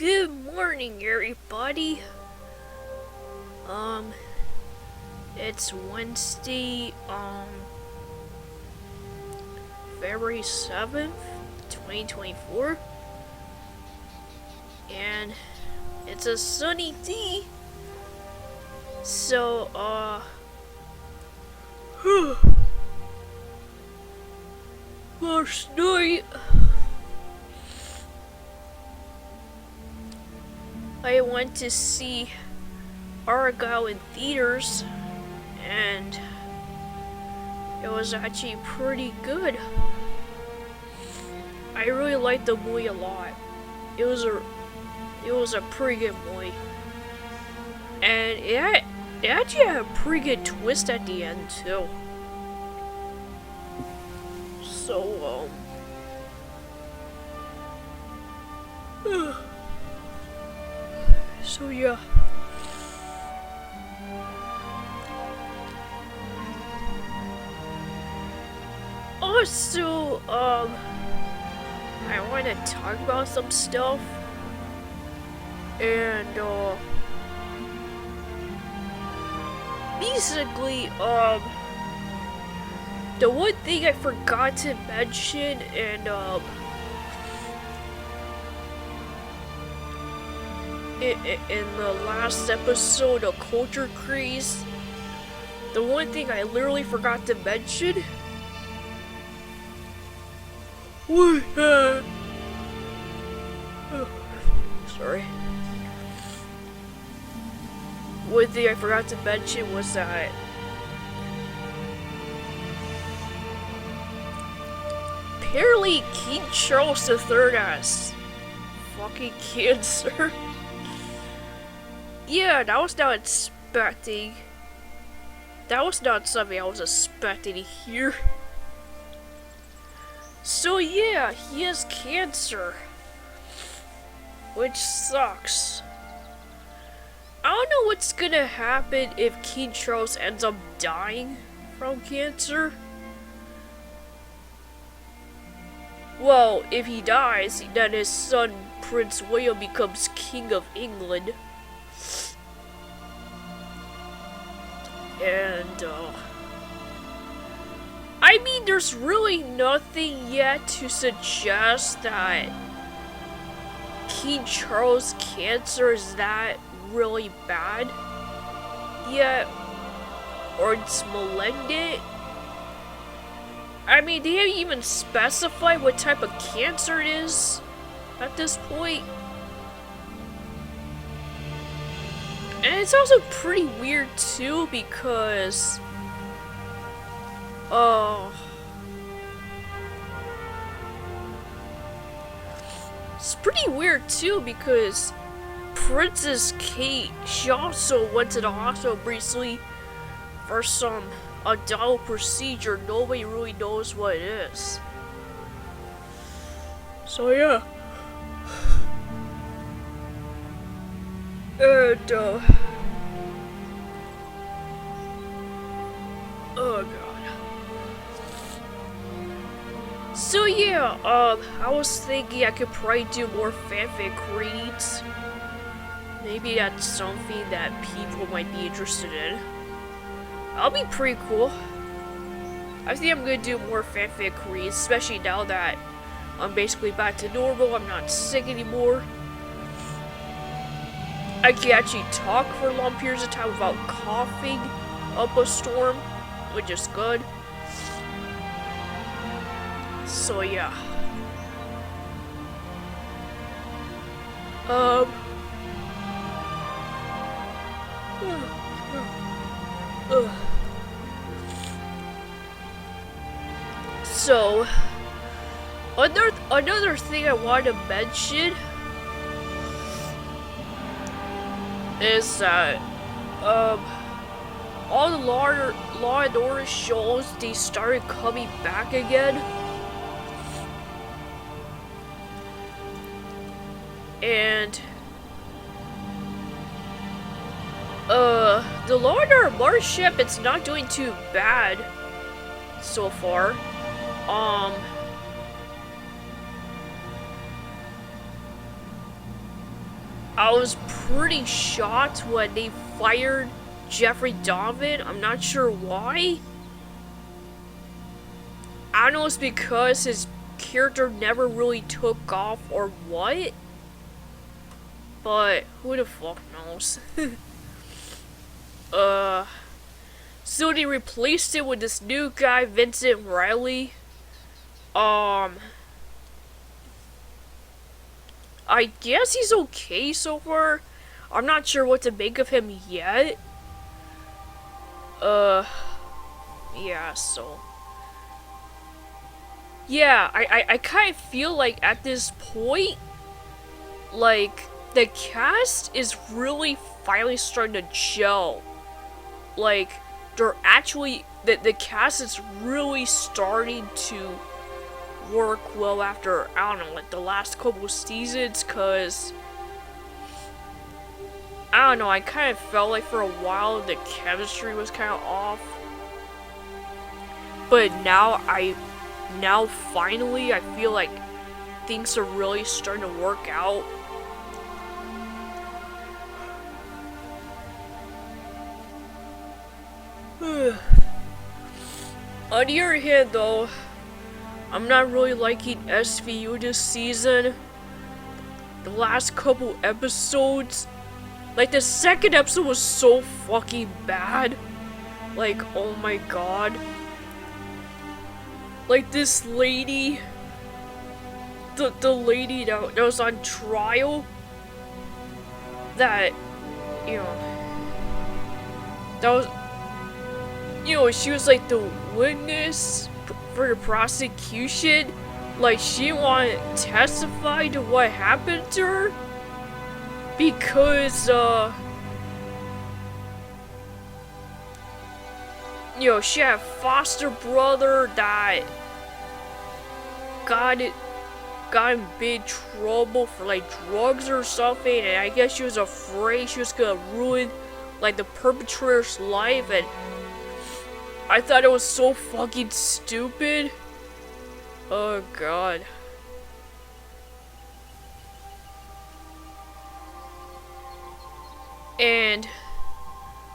Good morning, everybody. It's Wednesday, February 7th, 2024. And it's a sunny day. So, last night, I went to see Argyle in theaters, and it was actually pretty good. I really liked the movie a lot. It was a pretty good movie, and it actually had a pretty good twist at the end too. So so yeah. Also, I want to talk about some stuff, and basically, the one thing I forgot to mention, and in the last episode of Culture Craze, the one thing I literally forgot to mention was sorry. One thing I forgot to mention was that apparently King Charles III has fucking cancer. Yeah, that was not expecting. That was not something I was expecting to hear. So yeah, he has cancer, which sucks. I don't know what's gonna happen if King Charles ends up dying from cancer. Well, if he dies, then his son Prince William becomes King of England. And I mean, there's really nothing yet to suggest that King Charles' cancer is that really bad yet, or it's malignant. I mean, they haven't even specified what type of cancer it is at this point. And it's also pretty weird too because it's pretty weird too because Princess Kate, she also went to the hospital recently for some dental procedure. Nobody really knows what it is. So yeah. And oh god. So yeah, I was thinking I could probably do more fanfic reads. Maybe that's something that people might be interested in. That'll be pretty cool. I think I'm gonna do more fanfic reads, especially now that I'm basically back to normal. I'm not sick anymore. I can actually talk for long periods of time without coughing up a storm, which is good. So yeah. So another thing I want to mention is that all the Law and Order shows, they started coming back again. And the Law and Order Mars ship, it's not doing too bad so far. I was pretty shocked when they fired Jeffrey Donovan. I'm not sure why. I don't know if it's because his character never really took off or what. But who the fuck knows? So they replaced it with this new guy, Vincent Riley. I guess he's okay so far. I'm not sure what to make of him yet. Yeah, so. Yeah, I kind of feel like at this point, like, the cast is really finally starting to gel. Like, they're actually, the cast is really starting to work well after, I don't know, like the last couple seasons, cause I don't know, I kind of felt like for a while the chemistry was kind of off, but now finally I feel like things are really starting to work out. On the other hand though, I'm not really liking SVU this season. The last couple episodes, like the second episode was so fucking bad. Like, oh my god. Like this lady, the lady that was on trial, that, you know, that was, you know, she was like the witness for the prosecution. Like, she wanted to testify to what happened to her because, you know, she had a foster brother that got in big trouble for like drugs or something, and I guess she was afraid she was gonna ruin like the perpetrator's life, and I thought it was so fucking stupid. Oh god. And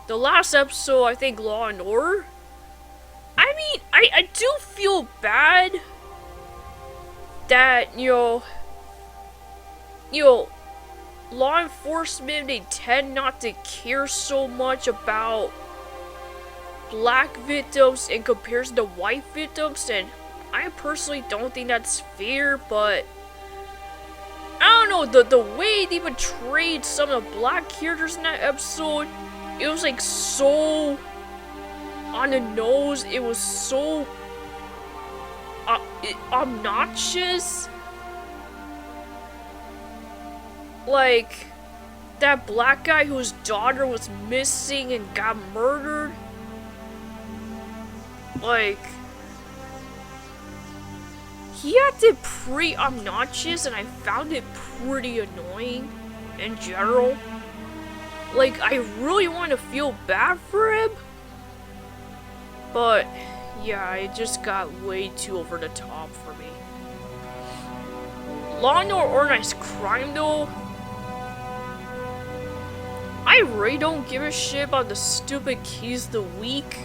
the last episode, I think, Law and Order. I mean, I do feel bad that, you know, law enforcement, they tend not to care so much about black victims in comparison to white victims, and I personally don't think that's fair, but I don't know, the way they portrayed some of the black characters in that episode, it was like so on the nose, it was so obnoxious. Like, that black guy whose daughter was missing and got murdered. Like, he acted pretty obnoxious, and I found it pretty annoying in general. Like, I really want to feel bad for him, but yeah, it just got way too over the top for me. Law and Order Organized Crime though, I really don't give a shit about the stupid Keys of the Week.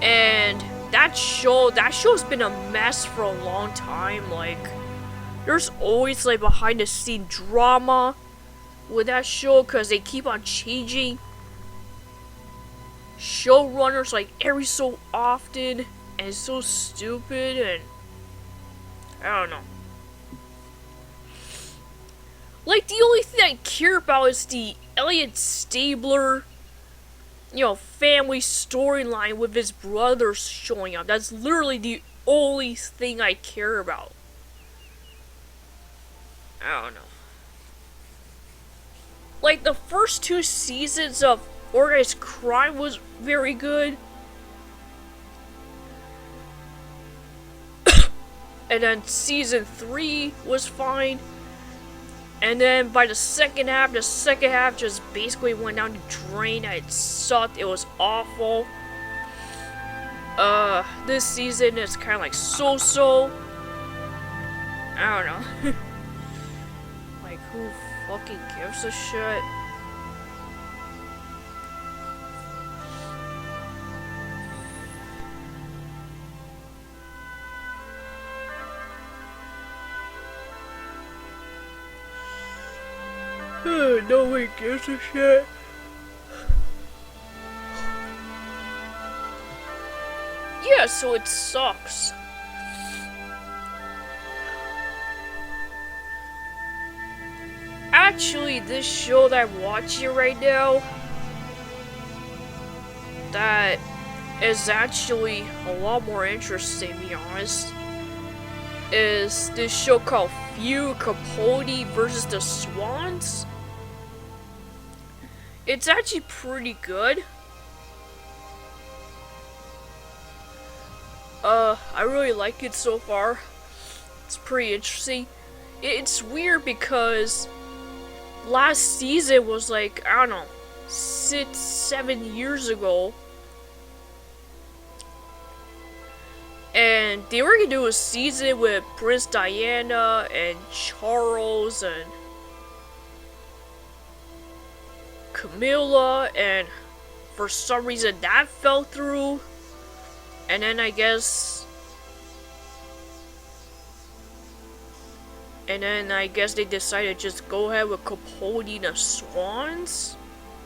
And that show's been a mess for a long time. Like, there's always like behind the scene drama with that show because they keep on changing showrunners like every so often, and it's so stupid, and I don't know. Like, the only thing I care about is the Elliot Stabler, you know, family storyline with his brothers showing up. That's literally the only thing I care about. I don't know. Like, the first 2 seasons of Organized Crime was very good. And then season 3 was fine. And then by the second half just basically went down the drain. It sucked. It was awful. This season is kind of like so-so. I don't know. Like, Who fucking gives a shit? No one gives a shit. Yeah, so it sucks. Actually, this show that I'm watching right now, that is actually a lot more interesting, to be honest, is this show called Feud Capote versus the Swans. It's actually pretty good. I really like it so far. It's pretty interesting. It's weird because last season was like, I don't know, 6-7 years ago. And they were gonna do a season with Prince Diana and Charles and Camilla, and for some reason that fell through. And then I guess they decided to just go ahead with Capote and the Swans,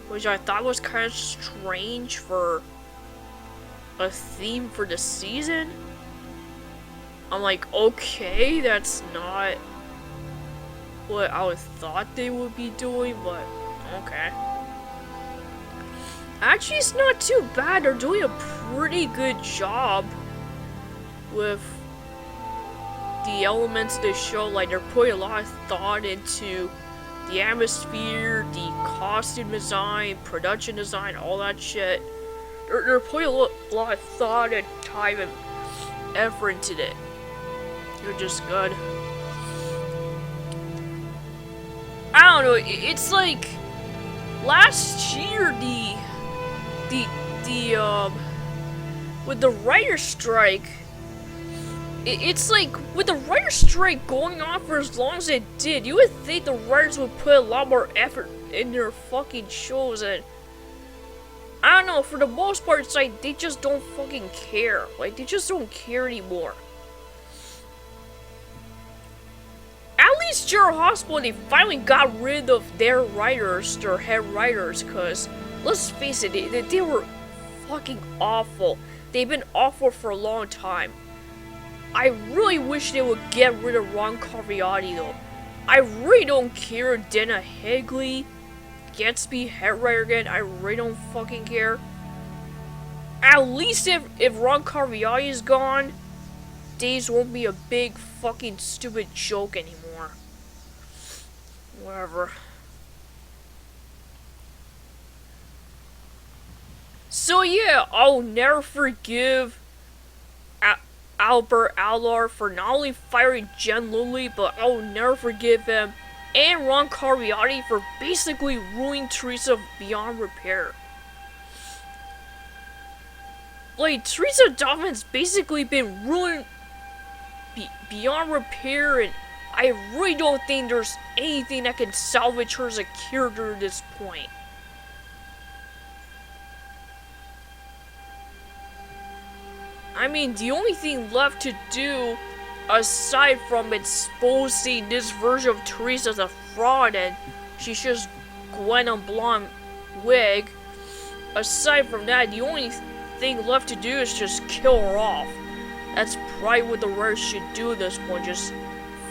which I thought was kind of strange for a theme for the season. I'm like, okay, that's not what I thought they would be doing, but okay. Actually, it's not too bad. They're doing a pretty good job with the elements of the show. Like, they're putting a lot of thought into the atmosphere, the costume design, production design, all that shit. They're putting a lot of thought and time and effort into it. They're just good. I don't know, it's like last year with the writer's strike, it's like with the writer's strike going on for as long as it did, you would think the writers would put a lot more effort in their fucking shows, and I don't know, for the most part it's like they just don't fucking care. Like, they just don't care anymore. At least General Hospital, they finally got rid of their writers, their head writers, because let's face it, they were fucking awful. They've been awful for a long time. I really wish they would get rid of Ron Carviotti though. I really don't care if Dana Higley gets to be head writer again. I really don't fucking care. At least if Ron Carviotti is gone, Days won't be a big fucking stupid joke anymore. Whatever. So yeah, I'll never forgive Albert Alar for not only firing Jen Lilly, but I'll never forgive him and Ron Carviotti for basically ruining Teresa beyond repair. Like, Teresa Donovan's basically been ruined beyond repair, and I really don't think there's anything that can salvage her as a character at this point. I mean, the only thing left to do, aside from exposing this version of Teresa as a fraud and she's just Gwen on blonde wig, aside from that, the only thing left to do is just kill her off. That's probably what the writers should do at this point, just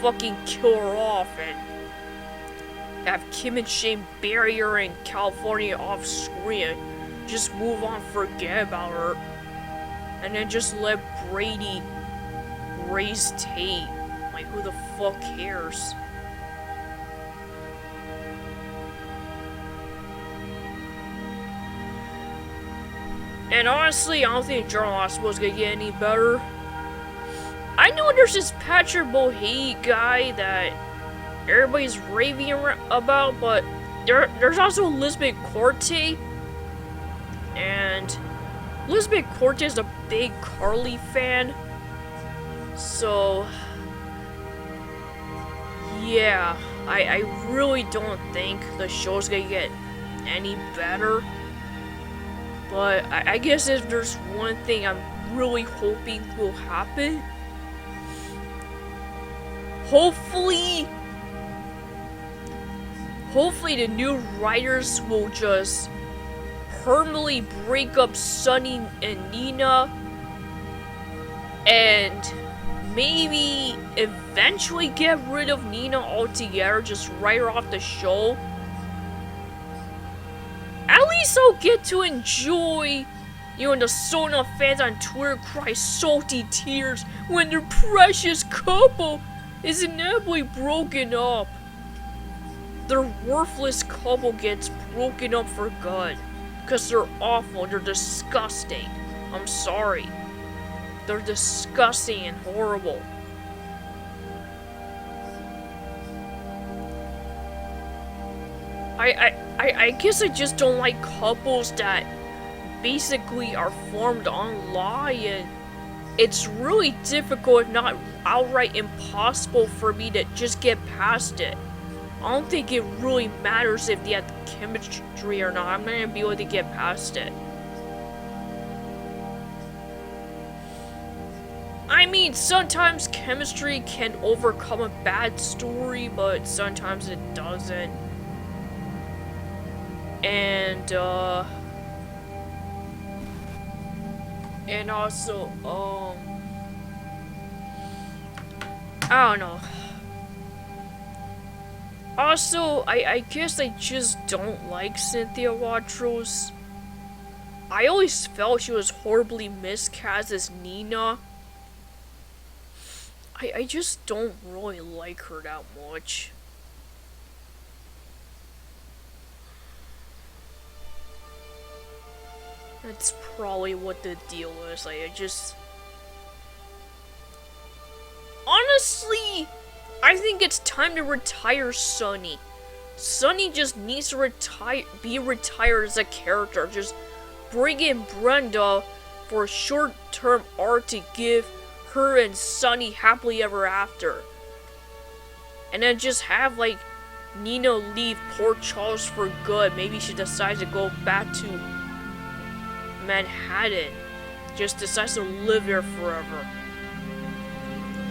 fucking kill her off and have Kim and Shane bury her in California off screen. Just move on, forget about her. And then just let Brady raise Tate. Like, who the fuck cares? And honestly, I don't think General Hospital is gonna get any better. I know there's this Patrick Mulcahy guy that everybody's raving about, but there's also Elizabeth Corte. And Elizabeth Corte is a big Carly fan. So, yeah. I really don't think the show's gonna get any better. But I guess if there's one thing I'm really hoping will happen, hopefully the new writers will just permanently break up Sunny and Nina and maybe eventually get rid of Nina altogether, just write her off the show. At least I'll get to enjoy, the Sona fans on Twitter cry salty tears when their precious couple is inevitably broken up. Their worthless couple gets broken up for good. Because they're awful, they're disgusting. I'm sorry. They're disgusting and horrible. I guess I just don't like couples that basically are formed on lie, and it's really difficult, if not outright impossible, for me to just get past it. I don't think it really matters if they have chemistry or not. I'm not gonna be able to get past it. I mean, sometimes chemistry can overcome a bad story, but sometimes it doesn't. And also, I don't know. Also, I guess I just don't like Cynthia Watros. I always felt she was horribly miscast as Nina. I just don't really like her that much. That's probably what the deal is. Honestly, I think it's time to retire Sunny. Sunny just needs to be retired as a character. Just bring in Brenda for a short-term arc to give her and Sunny happily ever after. And then just have, Nina leave Port Charles for good. Maybe she decides to go back to Manhattan. Just decides to live there forever.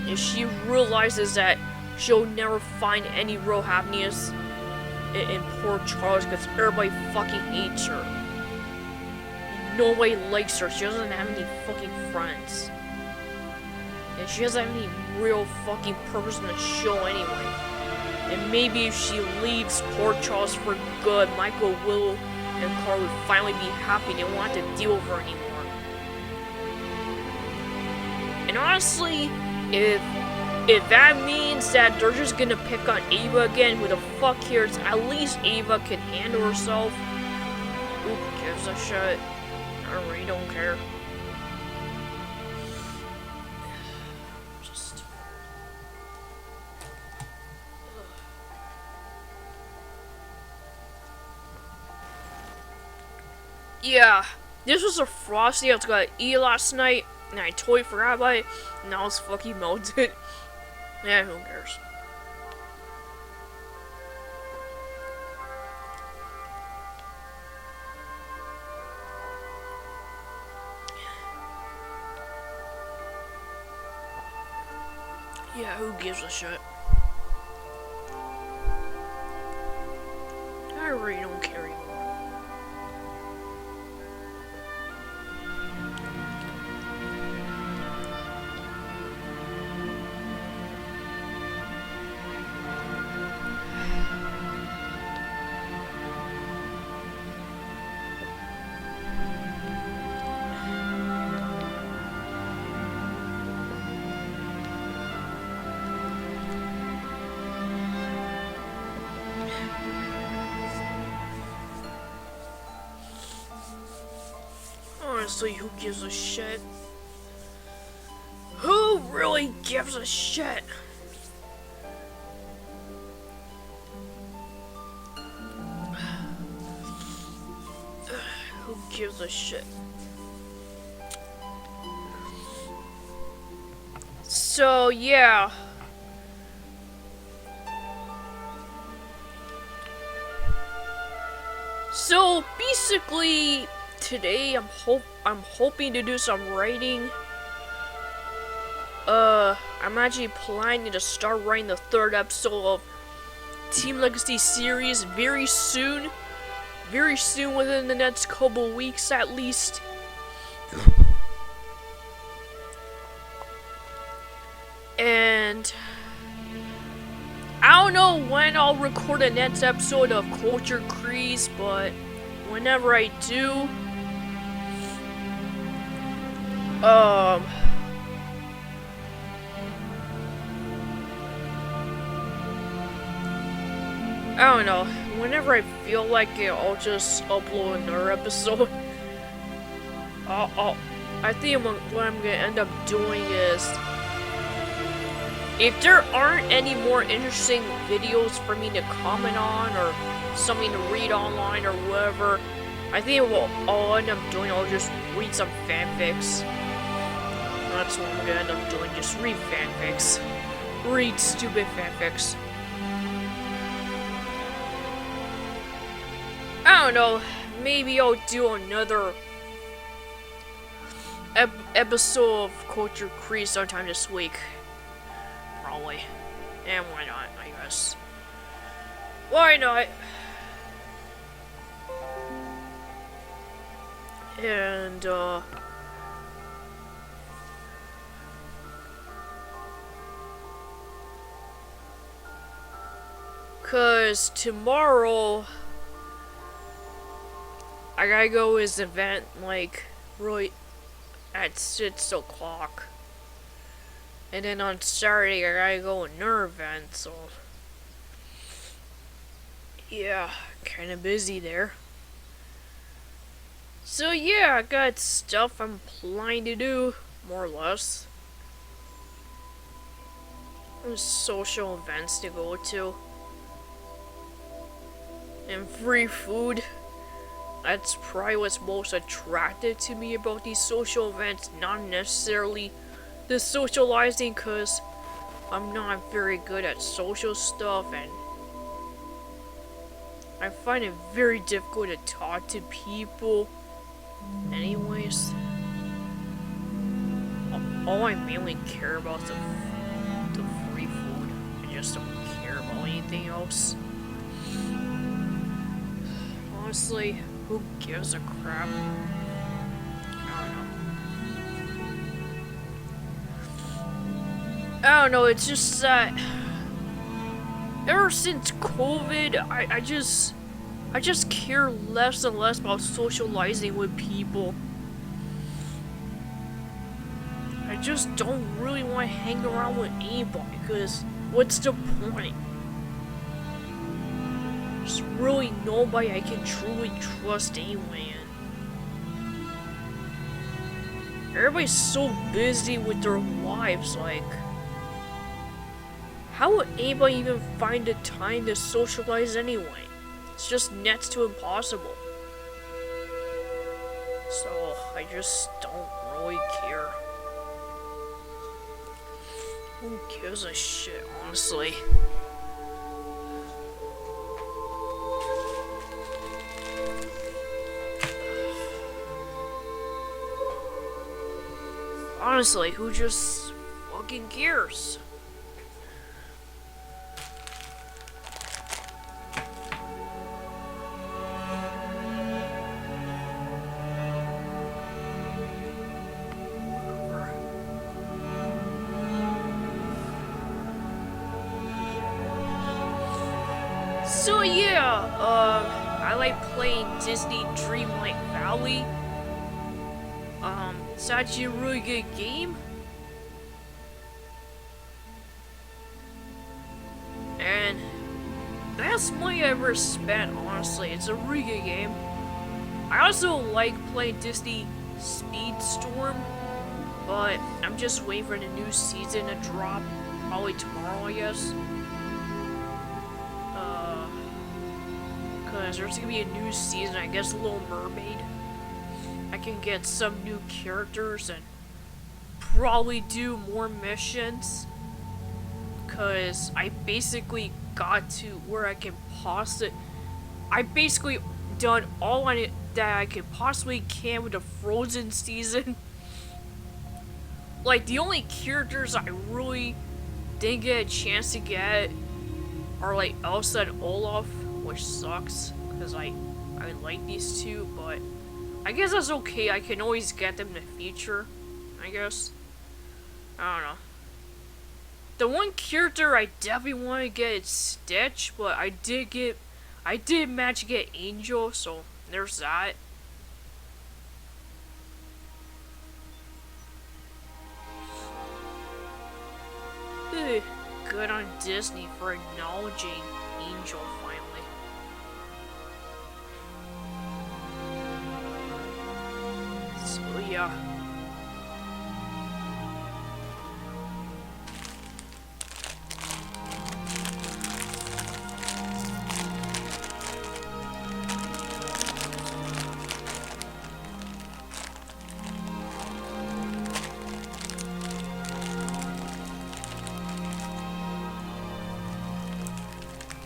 If she realizes that she'll never find any real happiness in Port Charles because everybody fucking hates her. Nobody likes her. She doesn't have any fucking friends. And she doesn't have any real fucking purpose in the show anyway. And maybe if she leaves Port Charles for good, Michael, Willow, and Carl would finally be happy and they won't have to deal with her anymore. And honestly, if that means that they're just gonna pick on Ava again, who the fuck cares? At least Ava can handle herself. Who gives a shit? I really don't care. Yeah, this was a Frosty I was gonna eat last night, and I totally forgot about it. Now it's fucking melted. Yeah, who cares? Yeah, who gives a shit? I really don't care anymore. Honestly, who gives a shit? Who really gives a shit? Who gives a shit? So, yeah. So basically, today I'm hoping to do some writing. I'm actually planning to start writing the third episode of Team Legacy series very soon. Very soon, within the next couple weeks at least. And I don't know when I'll record the next episode of Culture Crease, but whenever I do, I don't know. Whenever I feel like it, I'll just upload another episode. I think what I'm gonna end up doing is, if there aren't any more interesting videos for me to comment on, or something to read online, or whatever, I think what I'll end up doing, I'll just read some fanfics. That's what I'm gonna end up doing, just read fanfics. Read stupid fanfics. I don't know, maybe I'll do another episode of Culture Crease sometime this week. Probably. And why not, I guess. Why not? And, cause tomorrow I gotta go to this event, like, right at 6 o'clock. And then on Saturday, I gotta go to another event, so... yeah, kinda busy there. So yeah, I got stuff I'm planning to do, more or less. There's social events to go to. And free food. That's probably what's most attractive to me about these social events, not necessarily the socializing, cause I'm not very good at social stuff, and I find it very difficult to talk to people. Anyways, all I mainly care about is the free food. I just don't care about anything else. Honestly, who gives a crap? I don't know, it's just that ever since COVID, I just care less and less about socializing with people. I just don't really want to hang around with anybody, because what's the point? There's really nobody I can truly trust anyway. Everybody's so busy with their lives, like... how would anybody even find the time to socialize anyway? It's just next to impossible. So, I just don't really care. Who gives a shit, honestly? Honestly, who just fucking cares? So yeah, I like playing Disney Dreamlight Valley. It's actually a really good game. And that's money I ever spent, honestly. It's a really good game. I also like playing Disney Speedstorm, but I'm just waiting for the new season to drop. Probably tomorrow, I guess. Because there's gonna be a new season, I guess, Little Mermaid. I can get some new characters and probably do more missions. Because I basically got to where I can pause it. I basically done all that I could possibly can with the Frozen season. Like, the only characters I really didn't get a chance to get are like Elsa and Olaf, which sucks because I like these two, but I guess that's okay. I can always get them in the future, I guess. I don't know. The one character I definitely want to get is Stitch, but I did manage to get Angel, so there's that. Ugh, good on Disney for acknowledging Angel finally. So yeah.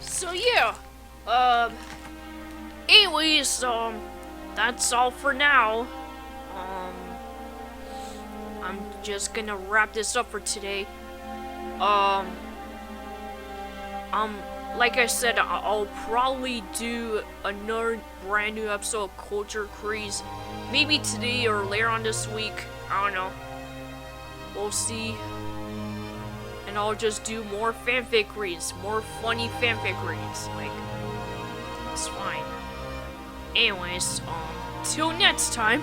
So yeah, anyways, that's all for now. I'm just gonna wrap this up for today. Like I said, I'll probably do another brand new episode of Culture Craze, maybe today or later on this week. I don't know. We'll see. And I'll just do more fanfic reads, more funny fanfic reads. Like, it's fine. Anyways, till next time.